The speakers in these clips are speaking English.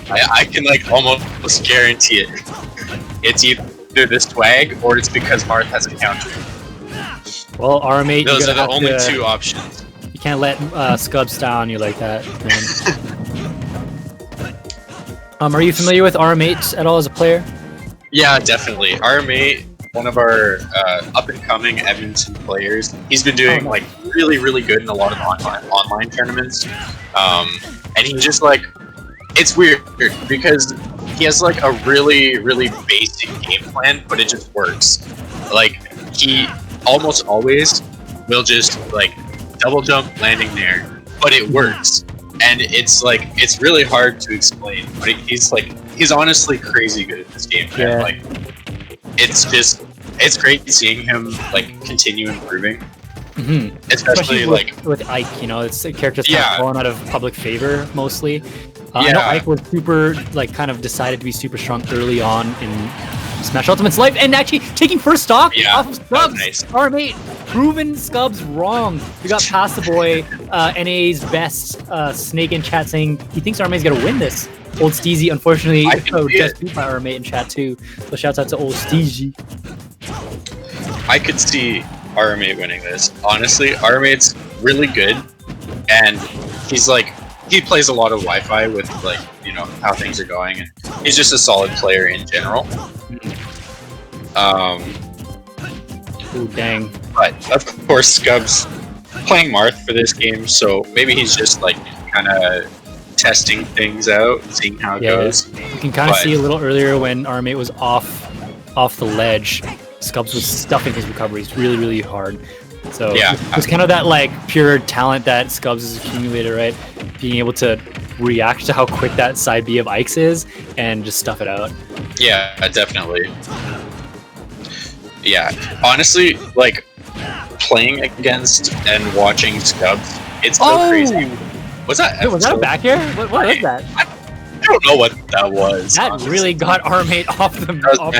I can like almost guarantee it. It's either the swag or it's because Marth has a counter. Well, rm8, Those are the only two options. You can't let Scubbss down you like that, man. Are you familiar with rm8 at all as a player? Yeah, definitely. rm8, one of our up-and-coming Edmonton players. He's been doing like really good in a lot of online tournaments. And he just like, it's weird because he has like a really basic game plan, but it just works. Like he almost always will just like double jump landing there, but it works. And it's like, it's really hard to explain, but he's honestly crazy good at this game. Yeah. And, like, it's great seeing him like continue improving. Especially like with Ike, you know, it's a character that's Yeah. fallen out of public favor mostly. I know Ike was super, like, kind of decided to be super strong early on in Smash Ultimate's life, and actually taking first stock off of Scubbss. Nice. rm8 proven Scubbss wrong. We got past the boy, NA's best snake in chat saying he thinks rm8's gonna win this. Old Steezy, unfortunately, just beat by rm8 in chat too. So shouts out to Old Steezy. I could see rm8 winning this. Honestly, rm8's really good, and he's like, he plays a lot of Wi-Fi with like, you know, how things are going, and he's just a solid player in general. Ooh, dang. But of course, Scubbss playing Marth for this game, so maybe he's just like kind of testing things out, seeing how it goes. You can kind of see a little earlier when rm8 was off the ledge. Scubbss was stuffing his recoveries really hard. So it's kind of that like pure talent that Scubbss has accumulated, right? Being able to react to how quick that side B of Ike's is and just stuff it out. Yeah, definitely. Yeah, honestly, like playing against and watching Scubbss, it's so crazy. Was that a back air? What was that? I don't know what that was. That honestly really got rm8 off the. That was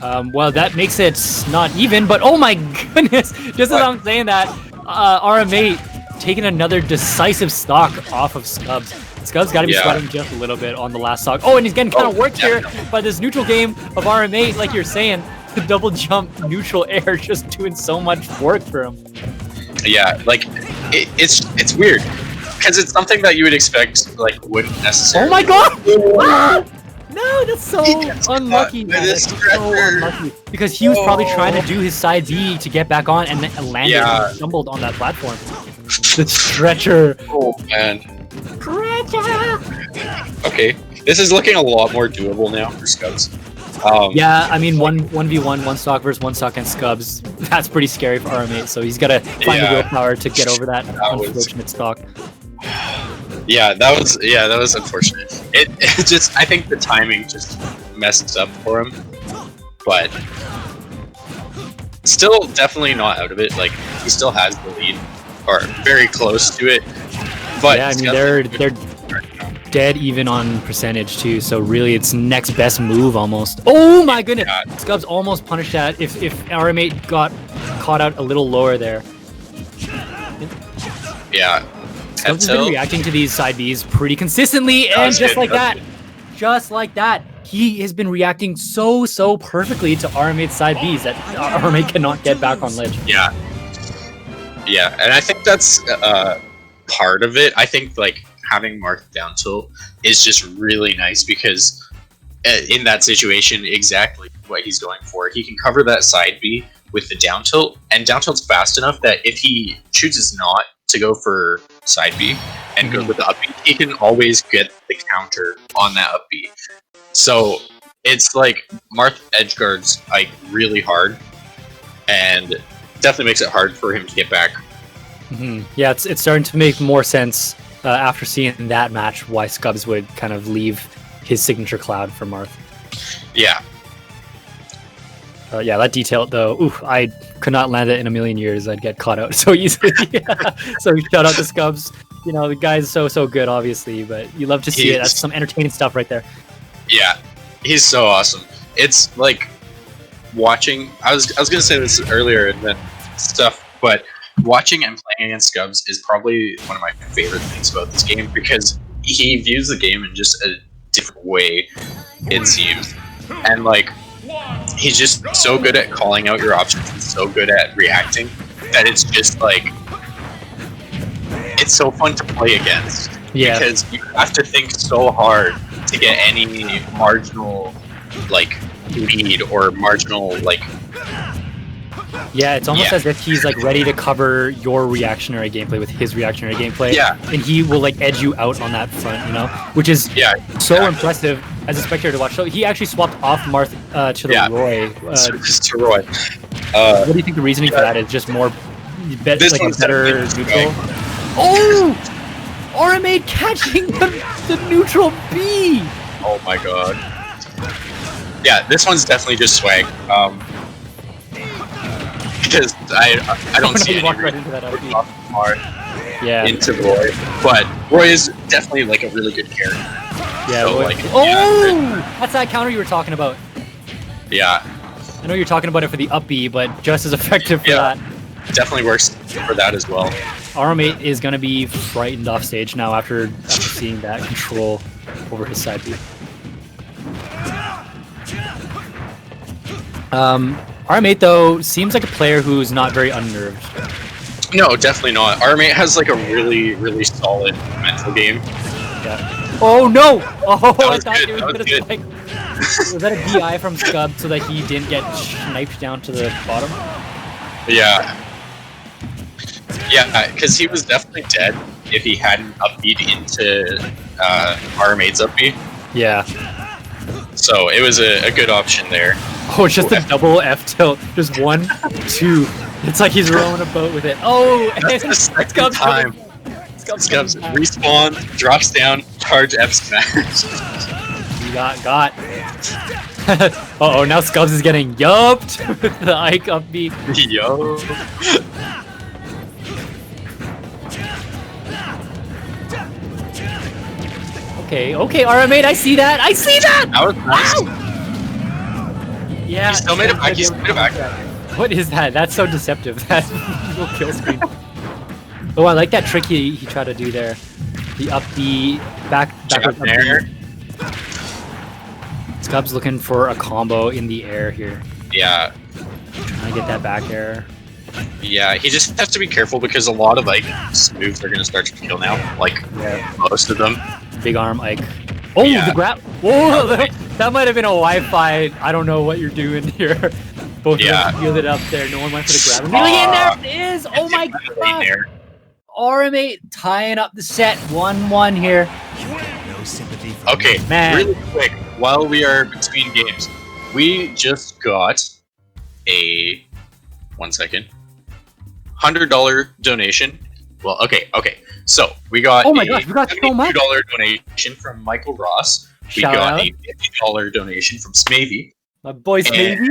nice. Well, that makes it not even, but oh my goodness! Just as I'm saying that, rm8 taking another decisive stock off of Scubbss. Scubbss got to be sweating just a little bit on the last stock. Oh, and he's getting kind of worked here by this neutral game of rm8, like you're saying. The double jump neutral air just doing so much work for him. Yeah, like it's weird because it's something that you would expect like wouldn't necessarily. Oh my god! No, that's so unlucky, man. That's so unlucky. Because he was probably trying to do his side B to get back on and landed and stumbled on that platform. The stretcher. Oh man. Okay, this is looking a lot more doable now for Scubbss. Yeah, I mean, 1v1, one stock versus one stock and Scubbss. That's pretty scary for rm8. So he's got to find the willpower to get over that unfortunate stock. Yeah, that was unfortunate. It just, I think the timing just messed up for him, but still definitely not out of it. Like he still has the lead, or very close to it. But yeah, I mean they're dead even on percentage too. So really, it's next best move almost. Oh my goodness, Scubbss almost punished that. If rm8 got caught out a little lower there. Yeah. Scubbss has been reacting to these side Bs pretty consistently, and just like that, he has been reacting so perfectly to rm8's side Bs that rm8 cannot get back on ledge. Yeah, and I think that's part of it. I think like having Marth down tilt is just really nice because in that situation, exactly what he's going for. He can cover that side B with the down tilt, and down tilt's fast enough that if he chooses not to go for side B and go with the up B, he can always get the counter on that up B. So it's like Marth edge guards like really hard, and definitely makes it hard for him to get back. Yeah, it's starting to make more sense after seeing that match why Scubbss would kind of leave his signature cloud for Marth. Yeah. Yeah, that detail though, I could not land it in a million years. I'd get caught out so easily. So shout out to Scubbss. You know, the guy's so good, obviously, but you love to see it. That's some entertaining stuff right there. Yeah, he's so awesome. It's like watching. I was gonna say this earlier and then stuff, but watching and playing against Scubbss is probably one of my favorite things about this game because he views the game in just a different way, it seems. And like, he's just so good at calling out your options and so good at reacting that it's just like, it's so fun to play against. Yeah. Because you have to think so hard to get any marginal like lead or marginal like. Yeah, it's almost as if he's like ready to cover your reactionary gameplay with his reactionary gameplay. Yeah. And he will like edge you out on that front, you know, which is so impressive as a spectator to watch. So he actually swapped off Marth to the Roy. To Roy. What do you think the reasoning for that is? Just more, like a better neutral. Oh, rm8 catching the neutral B. Oh my god. Yeah, this one's definitely just swag. Because I don't see any right into that into Roy, but Roy is definitely like a really good character. Yeah. So, like, that's that counter you were talking about. Yeah. I know you're talking about it for the up B, but just as effective for that. Definitely works for that as well. rm8 is gonna be frightened off stage now after seeing that control over his side B. rm8 though seems like a player who's not very unnerved. No, definitely not. rm8 has like a really, really solid mental game. Yeah. Oh no! Oh, I thought good. he was gonna spike. Was that a DI from Scubbss so that he didn't get sniped down to the bottom? Yeah. Yeah, because he was definitely dead if he hadn't upbeat into rm8's upbeat. Yeah. So it was a good option there. Oh, it's just a double F tilt. Just 1, 2. It's like he's rowing a boat with it. Oh, that's the second time. Scubbss respawn, drops down, charge F smash. You got. Uh-oh, now Scubbss is getting yupped with the Ike up B. Yo. Okay, rm8, I see that! That was nice. Wow. Yeah. He still made it back. What is that? That's so deceptive. That little kill screen. Oh, I like that trick he tried to do there. The up B, backwards up there. Scubbss looking for a combo in the air here. Yeah. Trying to get that back air. Yeah, he just has to be careful because a lot of like moves are gonna start to kill now. Like most of them. Big arm Ike. Oh, the grab! Whoa, that might have been a Wi-Fi. I don't know what you're doing here. Both of them fielded up there. No one went for the grab. Really in there it is! Oh my god! rm8 tying up the set. 1-1 here. No sympathy. Okay, man. Really quick, while we are between games, we just got a $100 donation. Well, okay. So we got we got so much. $2 donation from Michael Ross. We got a $50 donation from Smavy. My boy Smavy.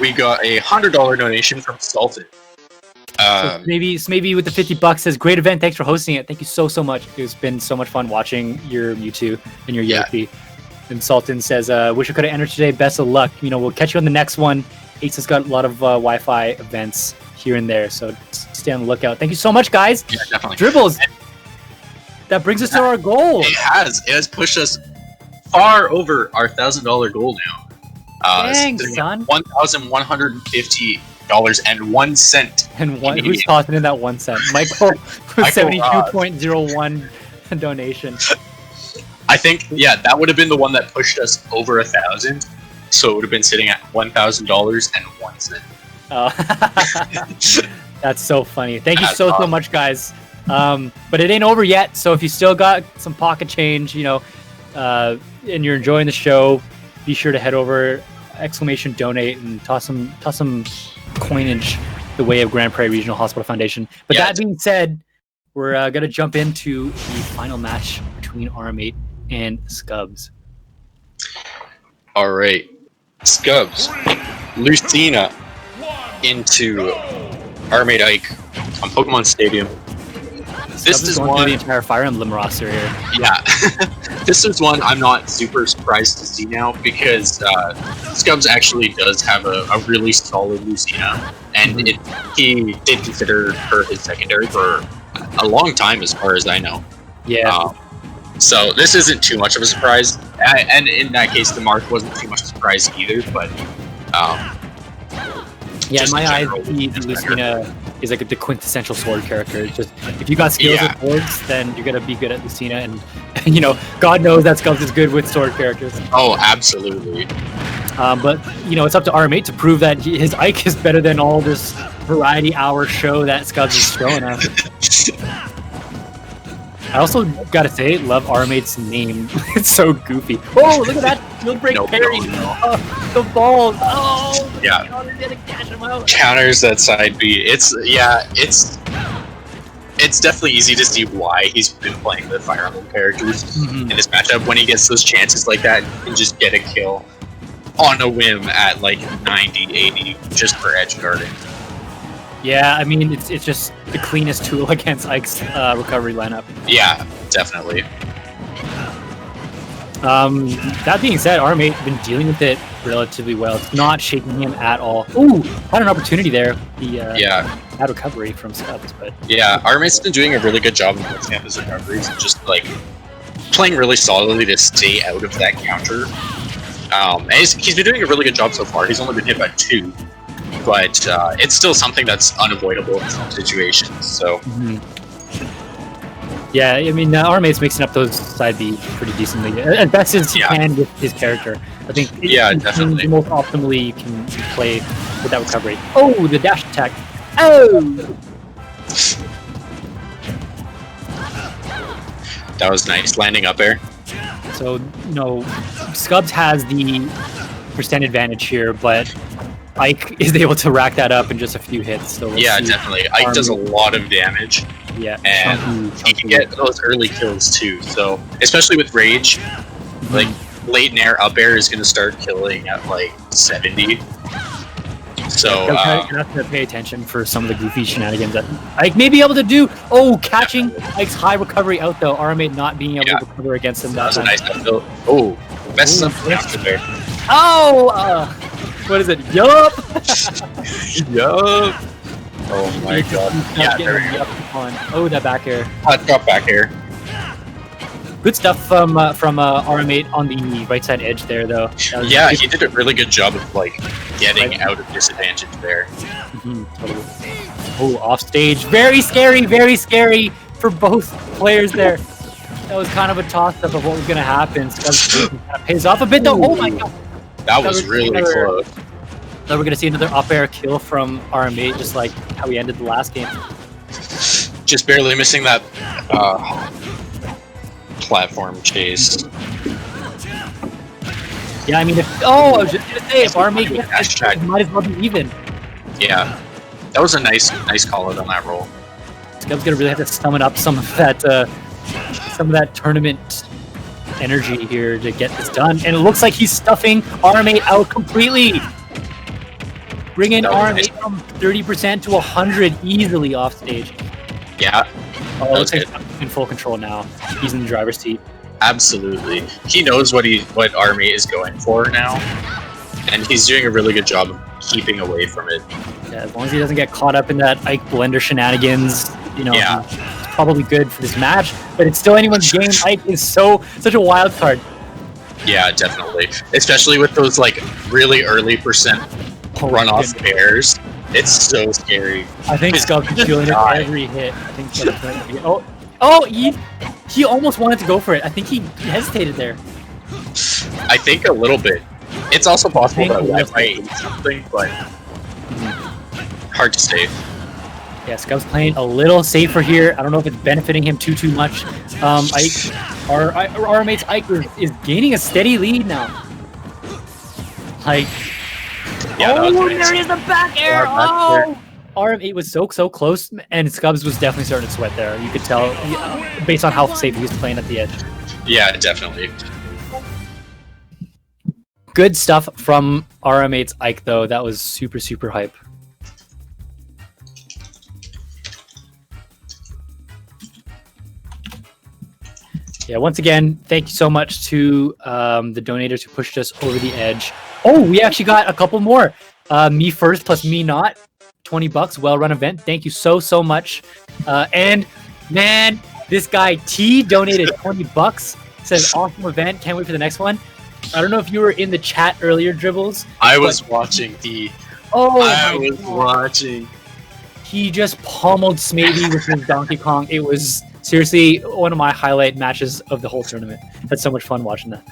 We got a $100 donation from Sultan. So Smavy with the $50 says, "Great event, thanks for hosting it. Thank you so much. It's been so much fun watching your Mewtwo and your Yoshi." And Sultan says, "Wish I could have entered today. Best of luck. You know, we'll catch you on the next one. Ace has got a lot of Wi-Fi events here and there, so stay on the lookout." Thank you so much, guys. Yeah, definitely. Dribbles. That brings us to our goal. It has pushed us far over our $1,000 goal now. Dang, son. $1,150.01. And who's tossing in that 1 cent? Michael, 72.01 donation. I think, that would have been the one that pushed us over 1,000. So it would have been sitting at $1,000.01. That's so funny. Thank you so much, guys. But it ain't over yet. So if you still got some pocket change, you know, and you're enjoying the show, be sure to head over !donate and toss some coinage the way of Grande Prairie Regional Hospital Foundation. But that being said, we're gonna jump into the final match between rm8 and Scubbss. All right, Scubbss, Lucina into rm8 Ike on Pokemon Stadium. This is going one through the entire Fire Emblem roster here. Yeah, this is one I'm not super surprised to see now because Scubbss actually does have a really solid Lucina, and he did consider her his secondary for a long time, as far as I know. Yeah. So this isn't too much of a surprise, and in that case, the Marth wasn't too much of a surprise either. But yeah, in my eyes, general, the Lucina is like the quintessential sword character. It's just if you got skills with swords, then you're gonna be good at Lucina, and you know, God knows that Scubbss is good with sword characters. Oh, absolutely. But you know, it's up to rm8 to prove that his Ike is better than all this variety hour show that Scubbss is showing us. I also gotta say, love rm8's name. It's so goofy. Oh, look at that field break parry! Oh, the balls! Oh, yeah. God, they're gonna cash him out. Counters that side B. It's definitely easy to see why he's been playing the Fire Emblem characters in this matchup. When he gets those chances like that, he can just get a kill on a whim at like 90, 80, just for edge guarding. Yeah, I mean, it's just the cleanest tool against Ike's recovery lineup. Yeah, definitely. That being said, rm8 been dealing with it relatively well. It's not shaking him at all. Ooh, had an opportunity there. The bad recovery from Scubbss, but yeah, rm8's been doing a really good job of mixing up his recoveries, just like playing really solidly to stay out of that counter. And he's been doing a really good job so far. He's only been hit by 2. But it's still something that's unavoidable in some situations. So, yeah, I mean, rm8's mixing up those side B pretty decently, as best as he can with his character. I think definitely the most optimally you can play with that recovery. Oh, the dash attack! Oh, that was nice landing up air. So you know, Scubbss has the percent advantage here, but Ike is able to rack that up in just a few hits. So we'll see. Definitely. Ike does a lot of damage. Yeah, and he can get those early kills too. So especially with Rage, like late in air, up air is going to start killing at like 70. So you have to pay attention for some of the goofy shenanigans that Ike may be able to do. Oh, catching Ike's high recovery out though. rm8 not being able to recover against him. That was a nice outfield. Oh, messes up the counter there. Oh, what is it? Yup. Yup. Oh my god. Yeah, there we go. Oh, that back air. Drop back air. Good stuff from rm8 on the right side edge there, though. Yeah, he did a really good job of like getting out of disadvantage there. Totally. Oh, off stage. Very scary for both players there. That was kind of a toss-up of what was going to happen. So kind of pays off a bit, though. Oh my god. That was really close. So we're going to see another up air kill from rm8, just like how we ended the last game. Just barely missing that platform chase. Yeah, I mean, I was just going to say, if rm8 gets this, it might as well be even. Yeah, that was a nice call out on that roll. Scubbss going to really have to summon up some of that tournament energy here to get this done, and it looks like he's stuffing rm8 out completely. Bringing rm8 from 30% to 100 easily off stage. Yeah. Oh, looks like he's in full control now. He's in the driver's seat. Absolutely. He knows what rm8 is going for now, and he's doing a really good job of keeping away from it. Yeah, as long as he doesn't get caught up in that Ike blender shenanigans, you know, it's probably good for this match, but it's still anyone's game. Ike is such a wild card. Yeah, definitely. Especially with those like really early percent runoff pairs. It's so scary. I think Scubbss is feeling it every hit. I think he almost wanted to go for it. I think he hesitated there. I think a little bit. It's also possible that Wi-Fi ate something, but hard to say. Yeah, Scubbss playing a little safer here. I don't know if it's benefiting him too much. rm8's Ike is gaining a steady lead now. Like, there is the back air! Oh! rm8 was so close, and Scubbss was definitely starting to sweat there. You could tell, based on how safe he was playing at the edge. Yeah, definitely. Good stuff from rm8's Ike, though. That was super hype. Yeah, once again, thank you so much to the donators who pushed us over the edge. Oh, we actually got a couple more. Me first plus me not, $20. Well run event. Thank you so much. And man, this guy T donated $20. Says awesome event. Can't wait for the next one. I don't know if you were in the chat earlier, Dribbles. I was watching the. Oh, I was watching. He just pummeled Smithy with his Donkey Kong. It was seriously one of my highlight matches of the whole tournament. Had so much fun watching that.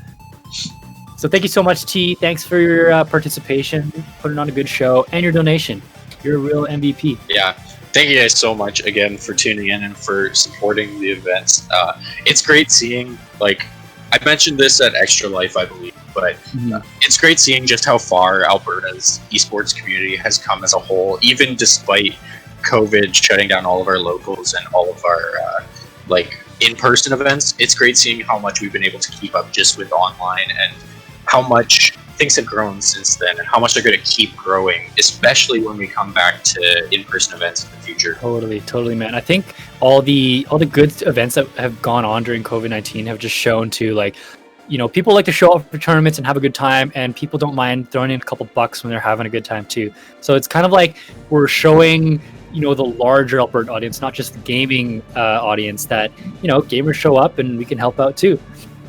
So thank you so much, T. Thanks for your participation, putting on a good show, and your donation. You're a real MVP. Yeah. Thank you guys so much again for tuning in and for supporting the events. It's great seeing, like, I mentioned this at Extra Life, I believe, but it's great seeing just how far Alberta's esports community has come as a whole, even despite COVID shutting down all of our locals and all of our in-person events. It's great seeing how much we've been able to keep up just with online and how much things have grown since then and how much they're going to keep growing, especially when we come back to in-person events in the future. Totally, man. I think all the good events that have gone on during COVID-19 have just shown to, like, you know, people like to show up for tournaments and have a good time, and people don't mind throwing in a couple bucks when they're having a good time too. So it's kind of like we're showing, you know, the larger Alberta audience, not just the gaming audience, that, you know, gamers show up and we can help out too.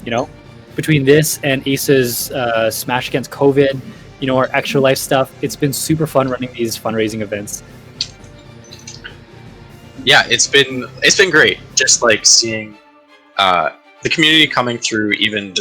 You know, between this and Ace's Smash Against COVID, you know, our Extra Life stuff, it's been super fun running these fundraising events. Yeah, it's been great. Just like seeing the community coming through, even